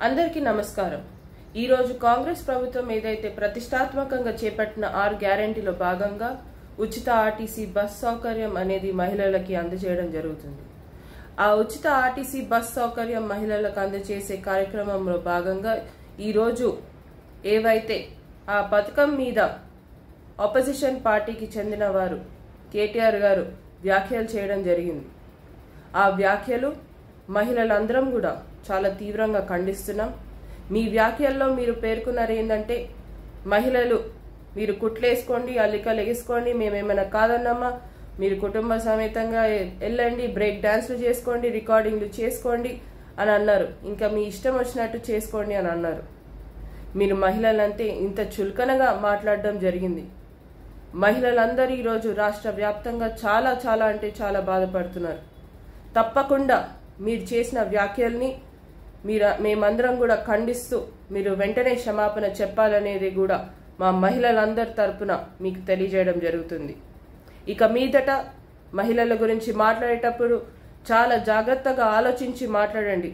అందరికీ నమస్కారం। ఈ రోజు కాంగ్రెస్ ప్రభుత్వం ఏదైతే ప్రతిష్టాత్మకంగా చేపట్టిన 6 గ్యారెంటీలో భాగంగా ఉచిత ఆర్టీసీ బస్ సౌకర్యం అనేది మహిళలకి అందజేయడం జరుగుతుంది। ఆ ఉచిత ఆర్టీసీ బస్ సౌకర్యం మహిళలకు అందజేసే కార్యక్రమంలో భాగంగా ఈ రోజు ఏవైతే ఆ పథకం మీద ఆపోజిషన్ పార్టీకి చెందిన వారు కేటీఆర్ గారు వ్యాఖ్యలు చేయడం జరిగింది। ఆ వ్యాఖ్యలు మహిళలందరం కూడా చాలా తీవ్రంగా ఖండిస్తున్నాం। మీ వ్యాఖ్యల్లో మీరు పేర్కొన్నారు ఏందంటే మహిళలు మీరు కుట్లేసుకోండి, అల్లికలు ఎగేసుకోండి, మేమేమైనా కాదన్నమ్మా, మీరు కుటుంబ సమేతంగా వెళ్ళండి, బ్రేక్ డాన్స్లు చేసుకోండి, రికార్డింగ్లు చేసుకోండి అని అన్నారు। ఇంకా మీ ఇష్టం వచ్చినట్టు చేసుకోండి అని అన్నారు। మీరు మహిళలంటే ఇంత చులకనగా మాట్లాడడం జరిగింది। మహిళలందరూ ఈరోజు రాష్ట్ర వ్యాప్తంగా చాలా చాలా అంటే చాలా బాధపడుతున్నారు। తప్పకుండా మీరు చేసిన వ్యాఖ్యల్ని మేమందరం కూడా ఖండిస్తూ మీరు వెంటనే క్షమాపణ చెప్పాలనేది కూడా మా మహిళలందరి తరపున మీకు తెలియజేయడం జరుగుతుంది। ఇక మీదట మహిళల గురించి మాట్లాడేటప్పుడు చాలా జాగ్రత్తగా ఆలోచించి మాట్లాడండి।